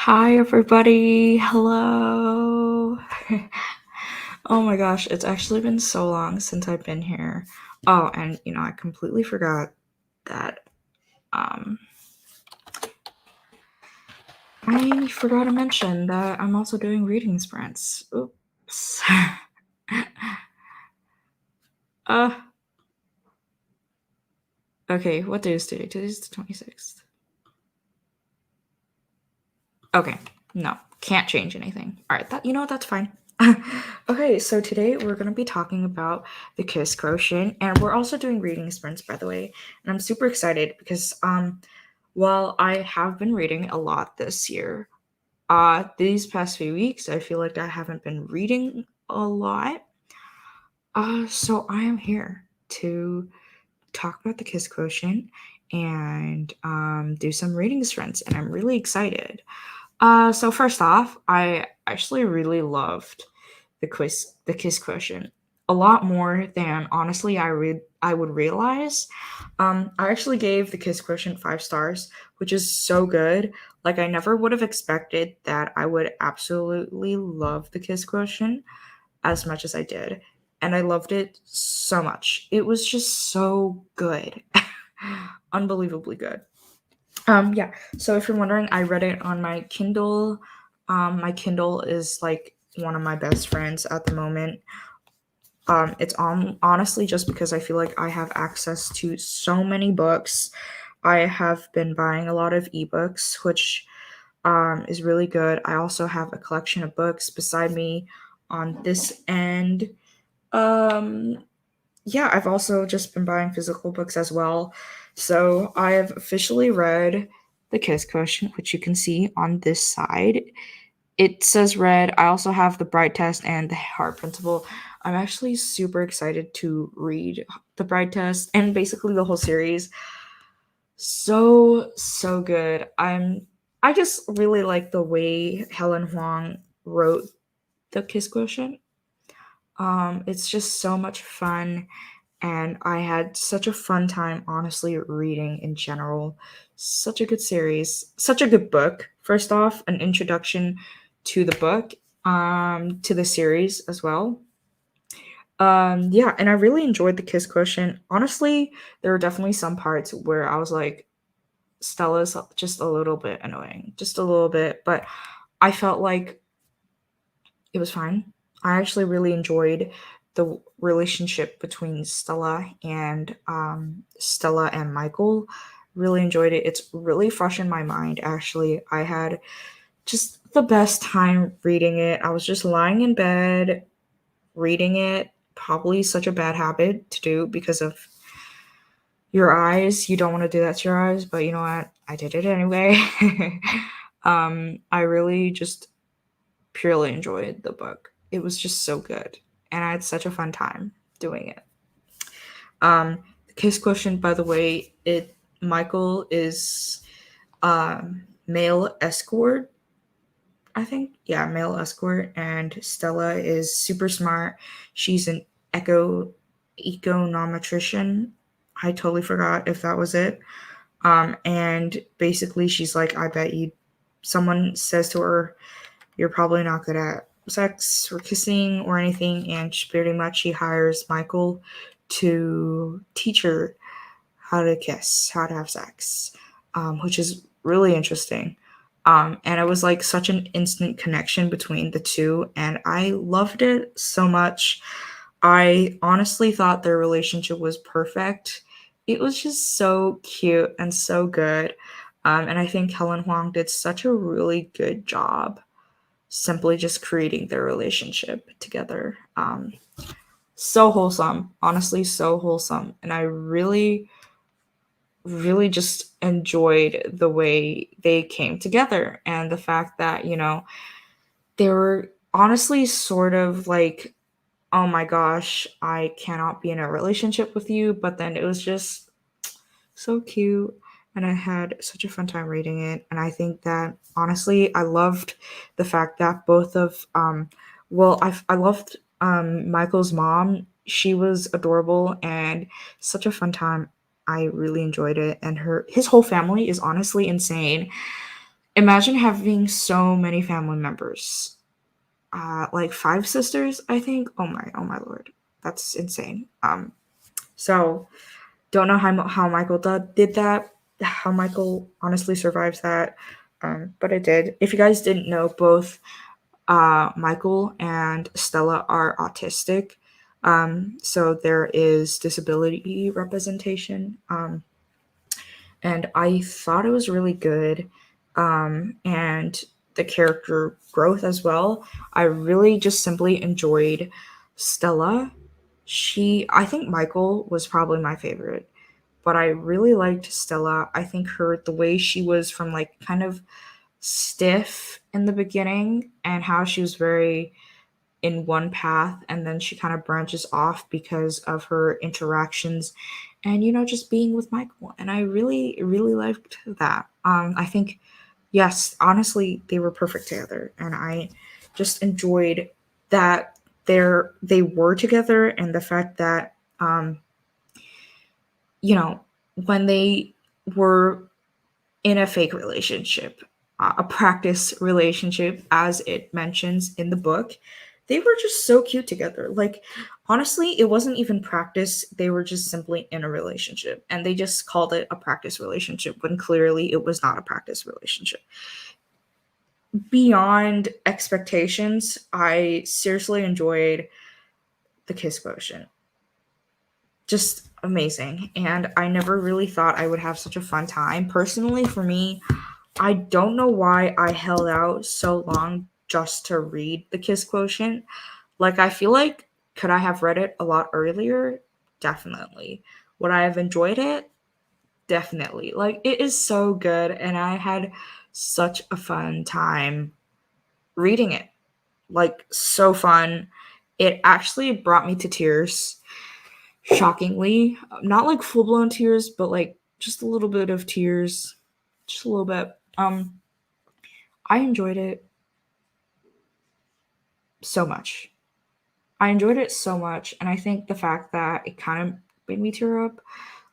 Hi, everybody. Hello. Oh my gosh, it's actually been so long since I've been here. Oh, and I completely forgot that um I forgot to mention that I'm also doing reading sprints. Oops. uh okay, what day is today? Today's the 26th. Okay, no, can't change anything. All right, that's fine. Okay, so today we're going to be talking about the Kiss Quotient, and we're also doing reading sprints, by the way. And I'm super excited because, while I have been reading a lot this year, these past few weeks, I feel like I haven't been reading a lot. So I am here to talk about the Kiss Quotient and do some reading sprints, and I'm really excited. So first off, I actually really loved the Kiss Quotient a lot more than honestly I would realize. I actually gave the Kiss Quotient 5 stars, which is so good. Like I never would have expected that I would absolutely love the Kiss Quotient as much as I did, and I loved it so much. It was just so good, unbelievably good. Yeah. So if you're wondering, I read it on my Kindle. My Kindle is like one of my best friends at the moment. It's on honestly just because I feel like I have access to so many books. I have been buying a lot of ebooks, which is really good. I also have a collection of books beside me on this end. Um, yeah, I've also just been buying physical books as well. So I have officially read The Kiss Quotient, which you can see on this side. It says read. I also have The Bright Test and The Heart Principle. I'm actually super excited to read The Bright Test and basically the whole series. So good. I just really like the way Helen Hoang wrote The Kiss Quotient. It's just so much fun, and I had such a fun time, honestly, reading in general. Such a good series, such a good book. First off, an introduction to the book, to the series as well. Yeah, and I really enjoyed the Kiss Quotient. Honestly, there were definitely some parts where I was like, Stella's just a little bit annoying, just a little bit, but I felt like it was fine. I actually really enjoyed the relationship between Stella and Michael. Really enjoyed it. It's really fresh in my mind. Actually, I had just the best time reading it. I was just lying in bed reading it. Probably such a bad habit to do because of your eyes. You don't want to do that to your eyes, but you know what? I did it anyway. I really just purely enjoyed the book. It was just so good, and I had such a fun time doing it. The Kiss Quotient, by the way, it Michael is male escort. I think, yeah, male escort, and Stella is super smart. She's an econometrician. I totally forgot if that was it. And basically, she's like, I bet you. Someone says to her, you're probably not good at sex or kissing or anything, and pretty much she hires Michael to teach her how to kiss, how to have sex, which is really interesting. And it was like such an instant connection between the two, and I loved it so much. I honestly thought their relationship was perfect. It was just so cute and so good. And I think Helen Huang did such a really good job simply just creating their relationship together. So wholesome, honestly, so wholesome. And I really just enjoyed the way they came together and the fact that, they were honestly sort of like, oh my gosh, I cannot be in a relationship with you. But then it was just so cute. And I had such a fun time reading it. And I think that honestly, I loved the fact that both of, I loved Michael's mom. She was adorable and such a fun time. I really enjoyed it. And his whole family is honestly insane. Imagine having so many family members. Like five sisters, I think. Oh my lord. That's insane. So don't know how Michael did that, how Michael honestly survives that. But it did. If you guys didn't know, both Michael and Stella are autistic. So there is disability representation. And I thought it was really good. And the character growth as well. I really just simply enjoyed Stella. I think Michael was probably my favorite, but I really liked Stella. I think the way she was from like kind of stiff in the beginning and how she was very in one path and then she kind of branches off because of her interactions and just being with Michael, and I really really liked that. I think, yes, honestly they were perfect together, and I just enjoyed that they were together, and the fact that you know when they were in a fake relationship, a practice relationship, as it mentions in the book. They were just so cute together. Like, honestly, it wasn't even practice. They were just simply in a relationship. And they just called it a practice relationship when clearly it was not a practice relationship. Beyond expectations, I seriously enjoyed the Kiss Quotient. Just amazing. And I never really thought I would have such a fun time. Personally, for me, I don't know why I held out so long just to read The Kiss Quotient. Like, I feel like, could I have read it a lot earlier? Definitely. Would I have enjoyed it? Definitely. Like, it is so good, and I had such a fun time reading it. Like, so fun. It actually brought me to tears, shockingly. Not like full blown tears, but like just a little bit of tears. Just a little bit. I enjoyed it so much. I enjoyed it so much, and I think the fact that it kind of made me tear up.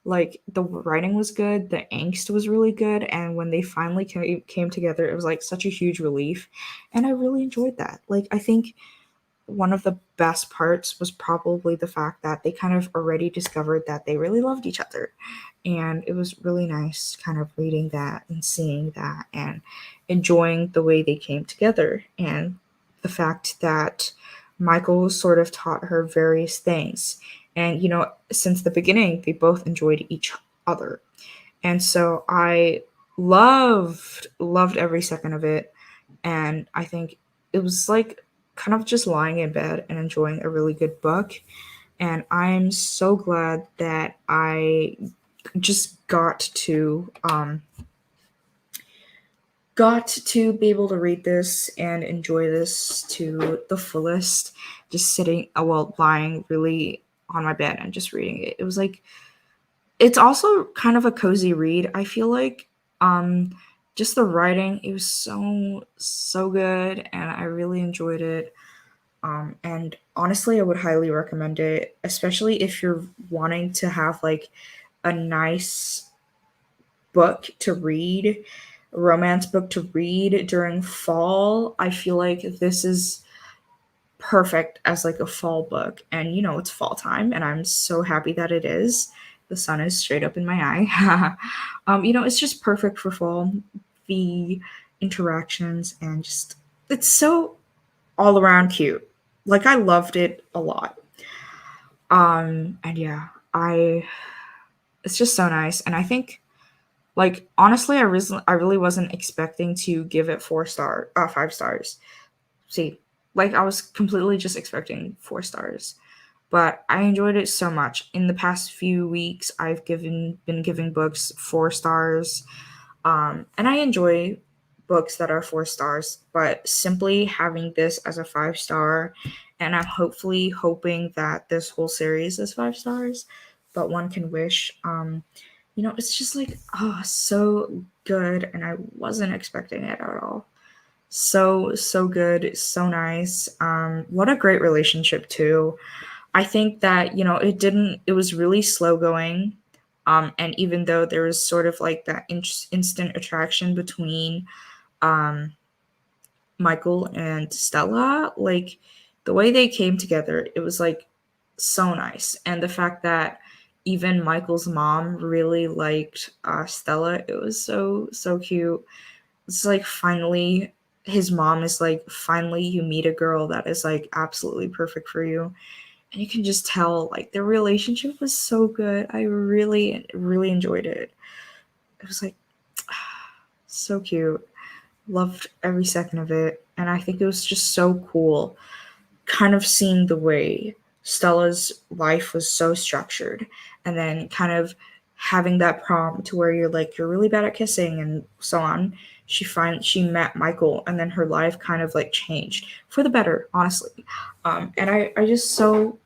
Like, the writing was good, the angst was really good, and when they finally came together, it was like such a huge relief, and I really enjoyed that. Like, I think one of the best parts was probably the fact that they kind of already discovered that they really loved each other. And it was really nice kind of reading that and seeing that and enjoying the way they came together. And the fact that Michael sort of taught her various things. And, since the beginning, they both enjoyed each other. And so I loved every second of it. And I think it was like kind of just lying in bed and enjoying a really good book. And I'm so glad that I just got to be able to read this and enjoy this to the fullest, just sitting, well, lying really on my bed and just reading it. It was like, it's also kind of a cozy read, I feel like. Um, just the writing, it was so good, and I really enjoyed it. And honestly, I would highly recommend it, especially if you're wanting to have like a nice book to read, romance book to read during fall. I feel like this is perfect as like a fall book. And it's fall time, and I'm so happy that it is. The sun is straight up in my eye. It's just perfect for fall. The interactions and just, it's so all around cute. Like, I loved it a lot. And yeah, I it's just so nice. And I think, like, honestly, I really wasn't expecting to give it 5 stars. See, like, I was completely just expecting 4 stars. But I enjoyed it so much. In the past few weeks, I've been giving books 4 stars. And I enjoy books that are 4 stars, but simply having this as a 5 star, and I'm hopefully hoping that this whole series is 5 stars, but one can wish. It's just like, oh, so good, and I wasn't expecting it at all. So good, so nice. What a great relationship too. I think that, it was really slow going. And even though there was sort of like that instant attraction between um Michael and Stella, like the way they came together, it was like so nice. And the fact that even Michael's mom really liked Stella, it was so cute. It's like finally his mom is like, finally you meet a girl that is like absolutely perfect for you. And you can just tell like their relationship was so good. I really enjoyed it. It was like so cute. Loved every second of it. And I think it was just so cool kind of seeing the way Stella's life was so structured, and then kind of having that problem to where you're like, you're really bad at kissing and so on. She met Michael, and then her life kind of like changed for the better, honestly. And I just so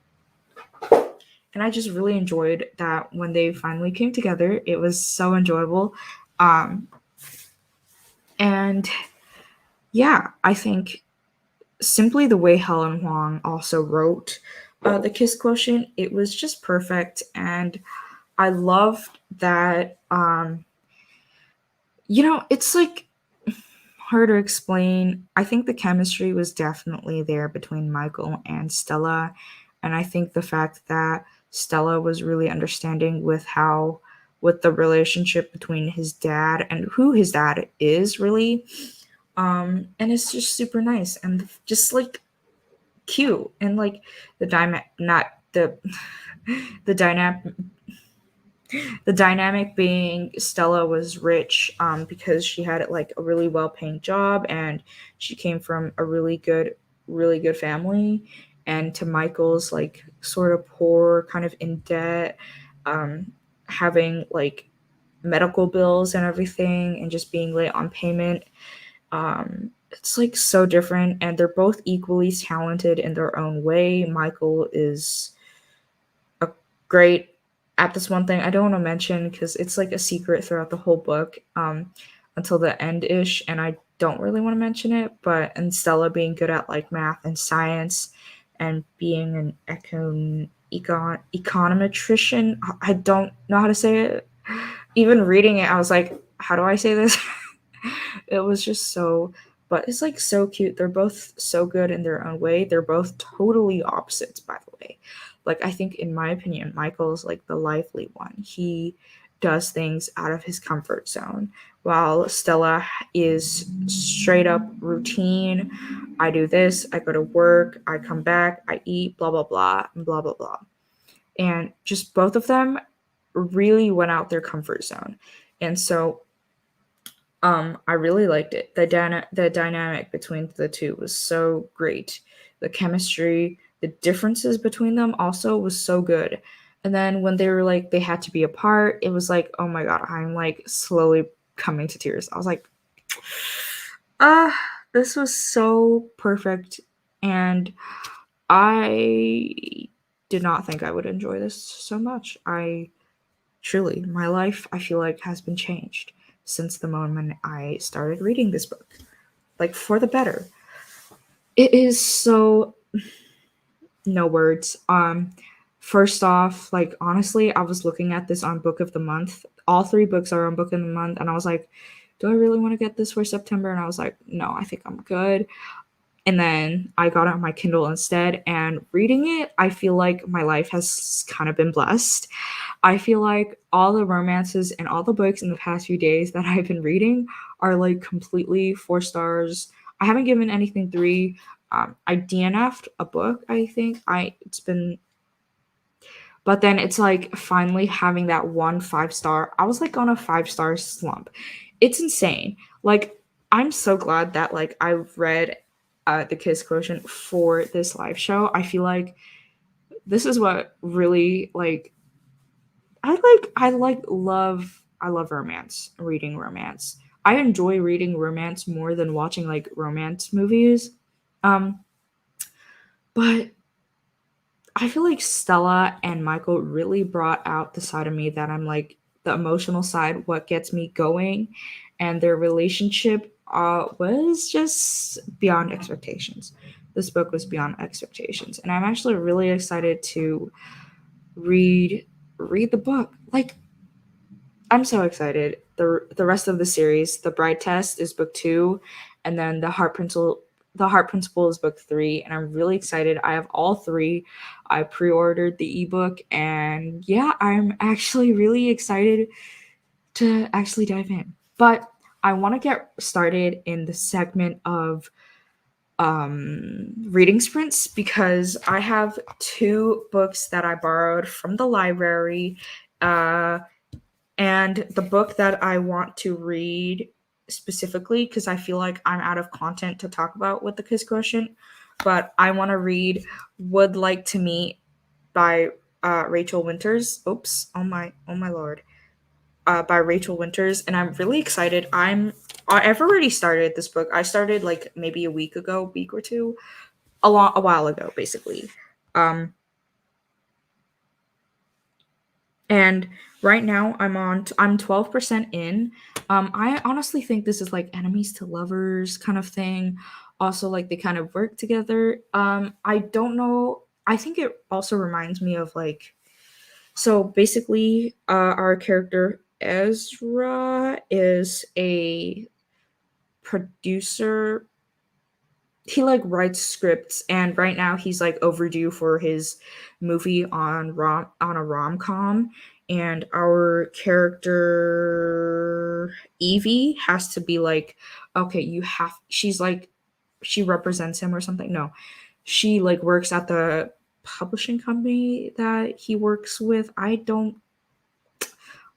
and I just really enjoyed that when they finally came together. It was so enjoyable. Um, and yeah, I think simply the way Helen Hoang also wrote the Kiss Quotient, it was just perfect. And I loved that, it's like hard to explain. I think the chemistry was definitely there between Michael and Stella. And I think the fact that Stella was really understanding with the relationship between his dad and who his dad is really. And it's just super nice and just like cute, and like the dyma- not the dynamic the dynamic being Stella was rich, because she had like a really well paying job, and she came from a really good family, and to Michael's like sort of poor, kind of in debt, um having like medical bills and everything, and just being late on payment. It's like so different, and they're both equally talented in their own way. Michael is a great at this one thing I don't want to mention because it's like a secret throughout the whole book, until the end ish, and I don't really want to mention it. But and Stella being good at like math and science, and being an econometrician. I don't know how to say it. Even reading it, I was like, how do I say this? It was just so, but it's like so cute. They're both so good in their own way. They're both totally opposites, by the way. Like, I think, in my opinion, Michael's like the lively one. He does things out of his comfort zone, while Stella is straight up routine. I do this, I go to work, I come back, I eat, blah, blah, blah, and blah, blah, blah. And just both of them really went out their comfort zone. And so I really liked it. The dynamic between the two was so great. The chemistry, the differences between them also was so good. And then when they were like they had to be apart, it was like, oh my god, I'm like slowly coming to tears. I was like, ah, this was so perfect, and I did not think I would enjoy this so much. I truly, my life, I feel like, has been changed since the moment I started reading this book. Like, for the better. It is so, no words. First off, like, honestly, I was looking at this on Book of the Month. All three books are on Book of the Month, and I was like, do I really want to get this for September? And I was like, no, I think I'm good. And then I got it on my Kindle instead, and reading it, I feel like my life has kind of been blessed. I feel like all the romances and all the books in the past few days that I've been reading are like completely 4 stars. I haven't given anything three. I DNF'd a book, I think. But then it's like finally having that one 5 star. I was like on a 5 star slump. It's insane. Like, I'm so glad that like I read the Kiss Quotient for this live show. I feel like this is what really like I love romance, reading romance. I enjoy reading romance more than watching like romance movies. Um, but I feel like Stella and Michael really brought out the side of me that I'm like the emotional side, what gets me going, and their relationship was just beyond expectations. This book was beyond expectations, and I'm actually really excited to read read the book. Like, I'm so excited. the rest of the series. The Bride Test is book 2, and then the Heart Principle is book 3, and I'm really excited. I have all 3. I pre-ordered the ebook, and yeah, I'm actually really excited to actually dive in. But I want to get started in the segment of reading sprints because I have 2 books that I borrowed from the library. Uh, and the book that I want to read specifically, because I feel like I'm out of content to talk about with the Kiss Quotient, but I want to read Would Like to Meet by Rachel Winters. Oops, oh my lord. By Rachel Winters, and I'm really excited. I've already started this book. I started like maybe a week or two, a while ago, basically. Um, and right now I'm 12% in. I honestly think this is like enemies to lovers kind of thing. Also, like they kind of work together. I don't know. I think it also reminds me of like, so basically, our character Ezra is a producer. He like writes scripts, and right now he's like overdue for his movie on a rom-com, and our character Evie has to be like, okay, you have she's like, she represents him or something. No, she like works at the publishing company that he works with. I don't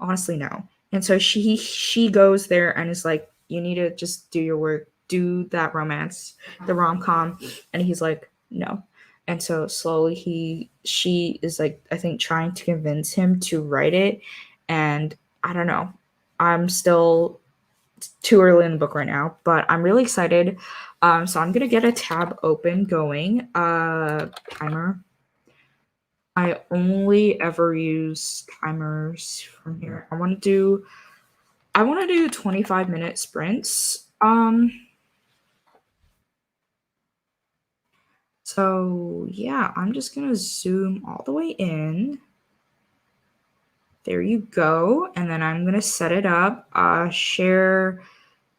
honestly know. And so she goes there and is like, you need to just do your work, do that romance, the rom-com. And he's like, no. And so slowly she is like, I think, trying to convince him to write it. And I don't know, I'm still too early in the book right now, but I'm really excited. So I'm gonna get a tab open going. Timer. I only ever use timers from here. I want to do 25-minute sprints. So yeah, I'm just gonna zoom all the way in. There you go. And then I'm gonna set it up. Share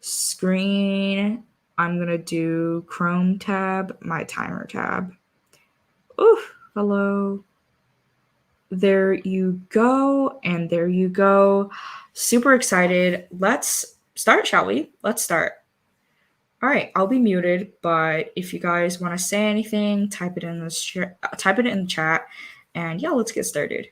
screen. I'm gonna do Chrome tab, my timer tab. Oof, hello. There you go. And there you go. Super excited. Let's start, shall we? Let's start. All right, I'll be muted, but if you guys want to say anything, type it in the chat, and yeah, let's get started.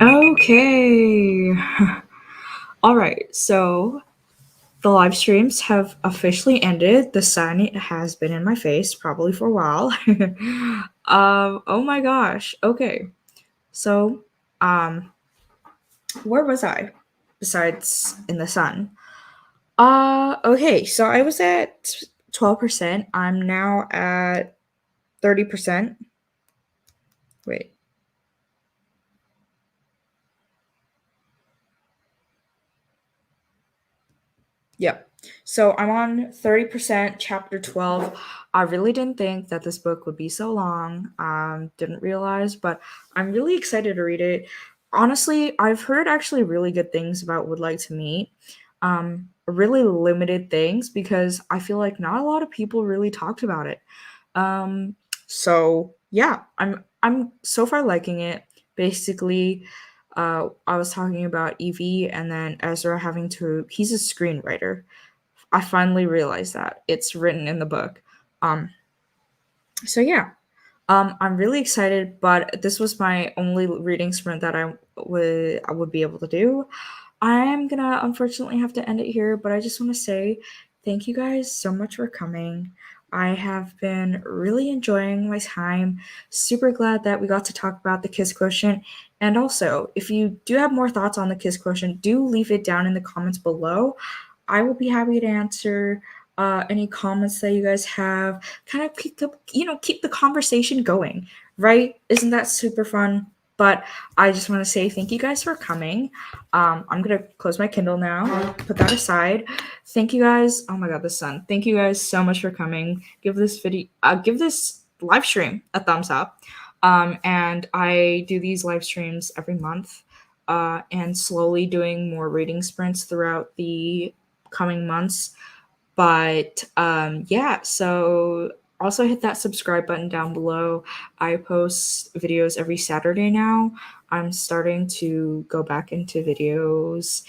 Okay. All right. So the live streams have officially ended. The sun has been in my face probably for a while. Oh my gosh. Okay. So, um, where was I? Besides in the sun. Okay. So I was at 12%. I'm now at 30%. Wait. Yep. So I'm on 30%, chapter 12. I really didn't think that this book would be so long. Didn't realize, but I'm really excited to read it. Honestly, I've heard actually really good things about Would Like to Meet. Really limited things because I feel like not a lot of people really talked about it. Um, so yeah, I'm so far liking it. Basically, I was talking about Evie and then Ezra having to. He's a screenwriter. I finally realized that it's written in the book. Um, so yeah, I'm really excited, but this was my only reading sprint that I would be able to do. I'm gonna unfortunately have to end it here, but I just want to say thank you guys so much for coming. I have been really enjoying my time. Super glad that we got to talk about the Kiss Quotient. And also, if you do have more thoughts on the Kiss Quotient, do leave it down in the comments below. I will be happy to answer any comments that you guys have. Kind of keep the conversation going, right? Isn't that super fun? But I just want to say thank you guys for coming. I'm gonna close my Kindle now, put that aside. Thank you guys. Oh my god, the sun. Thank you guys so much for coming. Give this live stream a thumbs up. And I do these live streams every month, and slowly doing more reading sprints throughout the coming months. But yeah, so also hit that subscribe button down below. I post videos every Saturday now. I'm starting to go back into videos,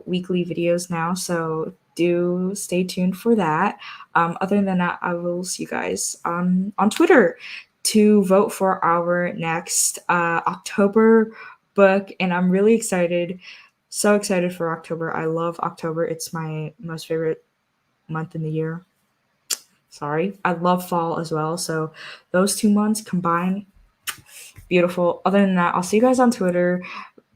weekly videos now. So do stay tuned for that. Other than that, I will see you guys on Twitter to vote for our next October book. And I'm really excited. So excited for October. I love October. It's my most favorite month in the year. Sorry. I love fall as well. So those 2 months combined, beautiful. Other than that, I'll see you guys on Twitter.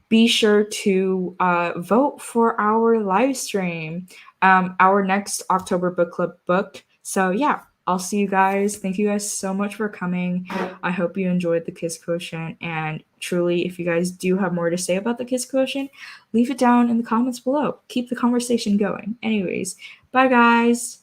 Be sure to vote for our live stream, our next October book club book. So yeah, I'll see you guys. Thank you guys so much for coming. I hope you enjoyed the Kiss Quotient. And truly, if you guys do have more to say about the Kiss Quotient, leave it down in the comments below. Keep the conversation going. Anyways, bye guys.